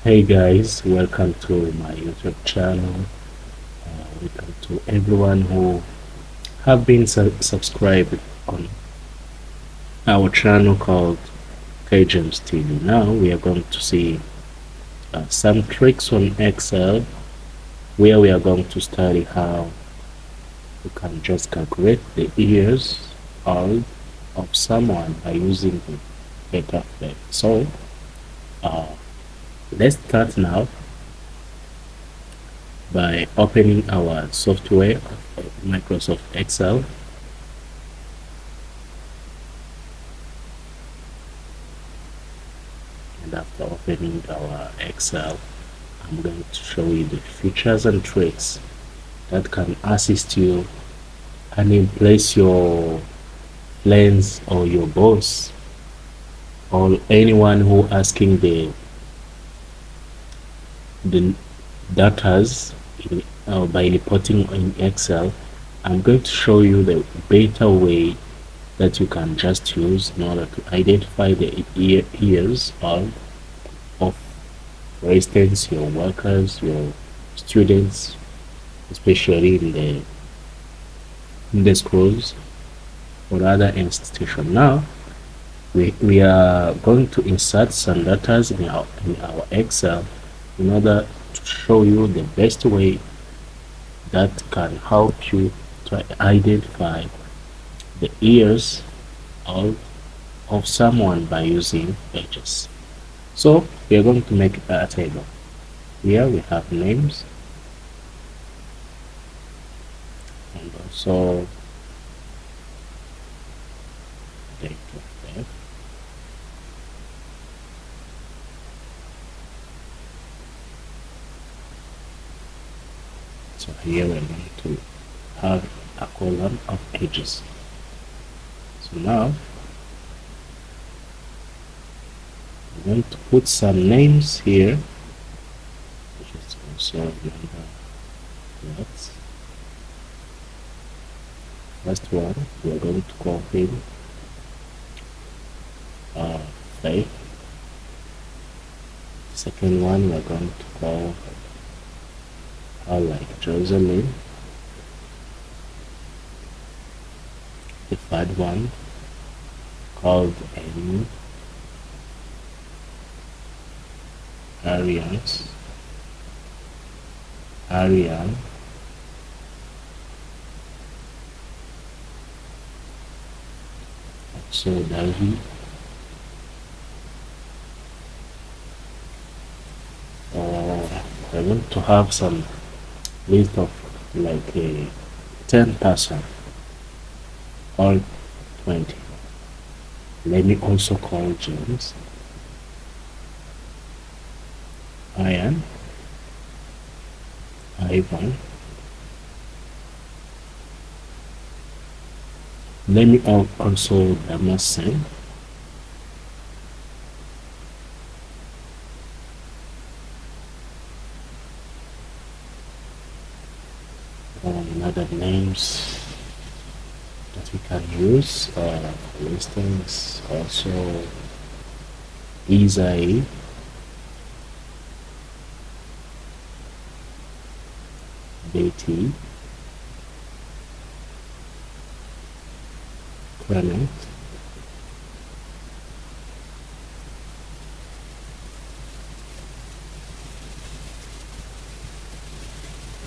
Hey guys, welcome to my YouTube channel. Welcome to everyone who have been subscribed on our channel called KJM's TV. Now we are going to see some tricks on Excel where we are going to study how you can just calculate the years old of someone by using the date of birth. So uh, let's start now by opening our software of Microsoft Excel. And after opening our Excel, I'm going to show you the features and tricks that can assist you and replace your friends or your boss or anyone who asking the datas by reporting in Excel. I'm going to show you the better way that you can just use in order to identify the years of, for instance, your workers, your students, especially in the schools or other institution. Now we are going to insert some data in our Excel in order to show you the best way that can help you to identify the years of someone by using pages. So we are going to make a table. Here we have names and also date of birth. So here we're going to have a column of ages. So now I'm going to put some names here, which is also number plots. First one we're going to call him Faith. Second one we're going to call her like Jocelyn. The third one called Amy. Ariane, so David, I want to have some list of like a 10% or 20. Let me also call James, Ian, Ivan. Let me also Damascene. Other names that we can use, for instance, also Isai, Betty, Clement,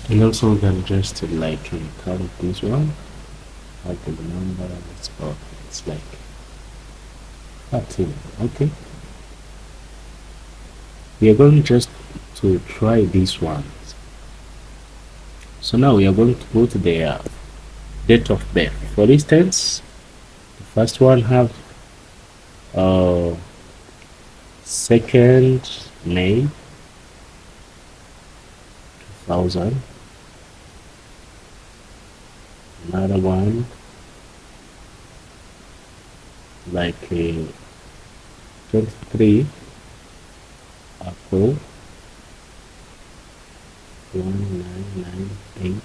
and also we can just like count this one, have the number, it's like 13. Okay, we are going just to try this one. So now we are going to put the date of birth. For instance, the first one have 2nd May 2000. Another one like 23 April 1998.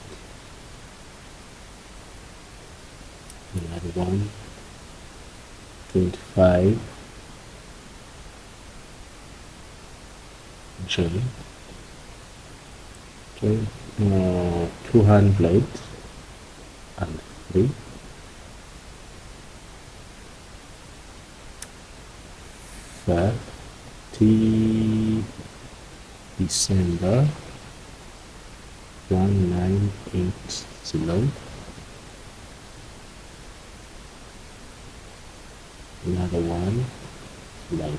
Another one 25 June 203 30 December 1980. Another one like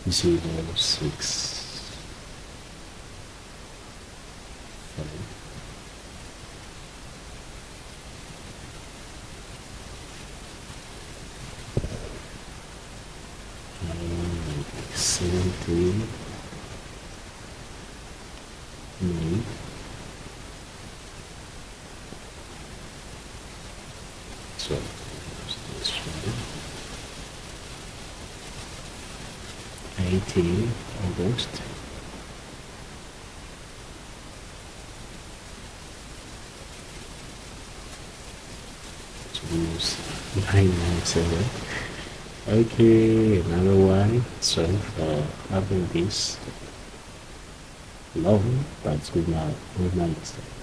06 17 May. So this one 18 August. Choose 997. Okay, another one. Sorry for having this long, but we might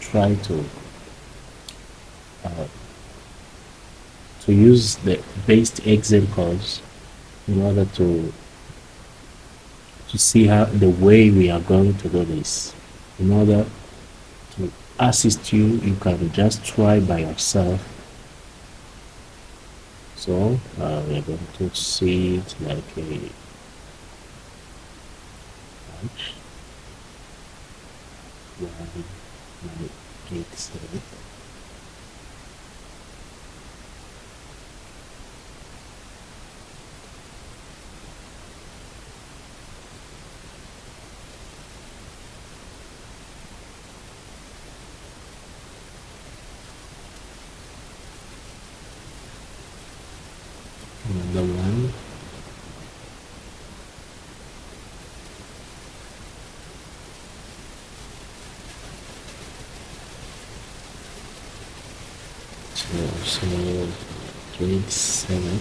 try uh, to use the based examples in order to see how the way we are going to do this. In order to assist you, you can just try by yourself. So we are going to see it like a bunch. 1987. Another one. So 27.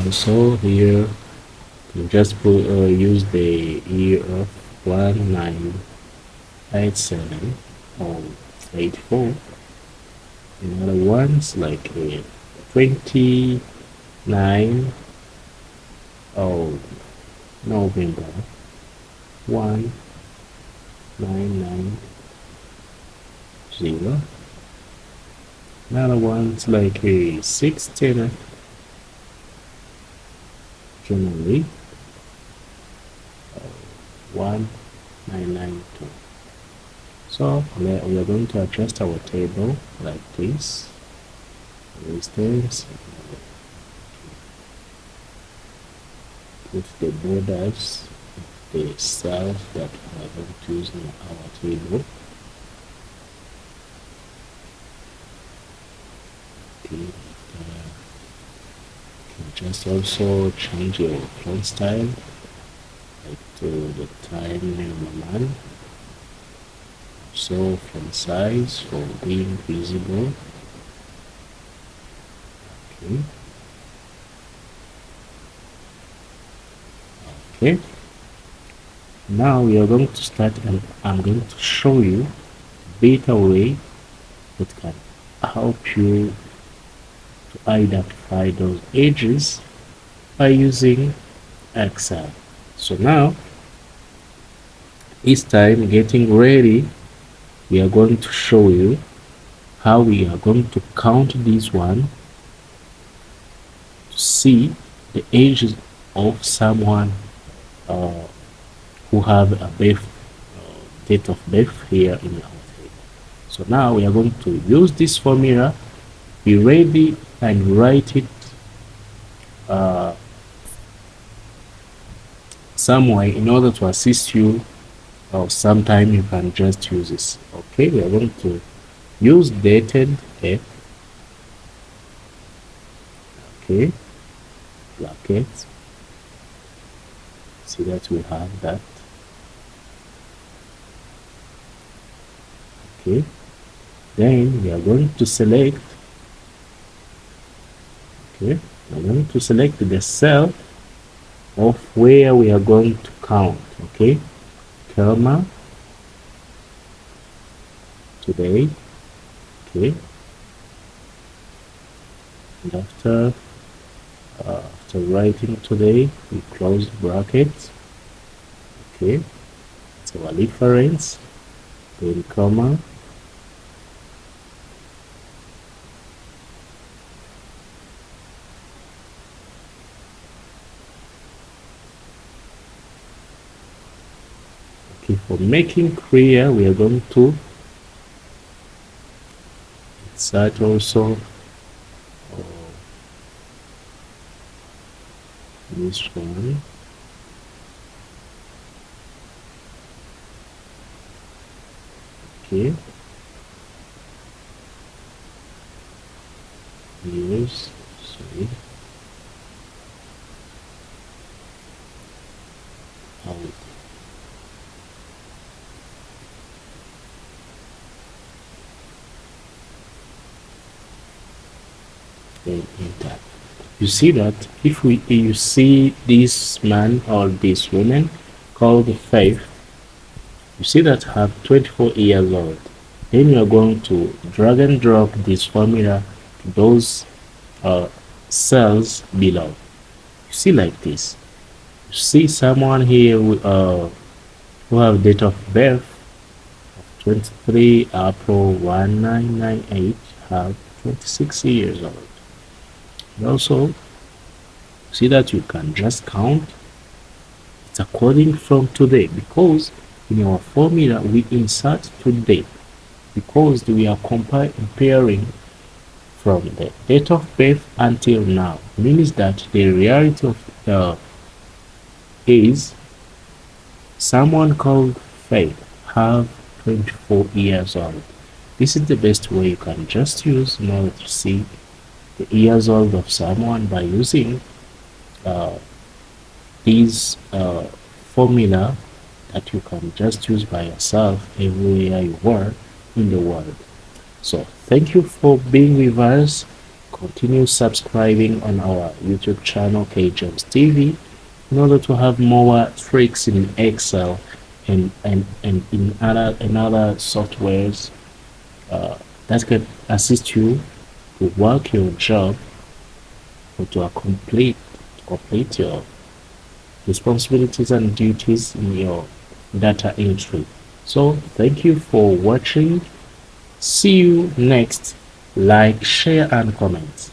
Also here you just use the year of 1987 or 84. Another ones like 29 of November 1990. Another one's like a 16 January 1992. So we are going to adjust our table like this. Resistance. Put the borders, the cells that we are going to use in our table. Okay. Just also change your font style like to the time Roman. So font size for being visible. Okay. Okay. Now we are going to start, and I'm going to show you a better way that can help you to identify those edges by using Excel. So now each time getting ready, we are going to show you how we are going to count this one to see the ages of someone who have a birth date of birth here in our table. So now we are going to use this formula, be ready and write it somewhere in order to assist you, or sometime you can just use this. Okay, we are going to use dated F. Okay, brackets. See that we have that. Okay, then we are going to select, okay, we're going to select the cell of where we are going to count. Okay, comma, today. Okay, and after writing today, we close brackets. Okay, so our reference, then comma, okay, for making clear, we are going to insert also this one. Okay, use, sorry, out. Then enter. You see that if you see this man or this woman called Faith, you see that have 24 years old. Then you are going to drag and drop this formula to those cells below. You see like this. You see someone here who have date of birth of 23 April 1998 have 26 years old. And also see that you can just count. It's according from today, because in our formula we insert today, because we are comparing from the date of birth until now. Means that the reality of is someone called Faith have 24 years old. This is the best way you can just use in order to see the years old of someone by using uh, these formula that you can just use by yourself everywhere you were in the world. So thank you for being with us. Continue subscribing on our YouTube channel KJames TV in order to have more tricks in Excel and in other softwares that can assist you to work your job or to complete your responsibilities and duties in your data entry. So thank you for watching. See you next. Like, share and comment.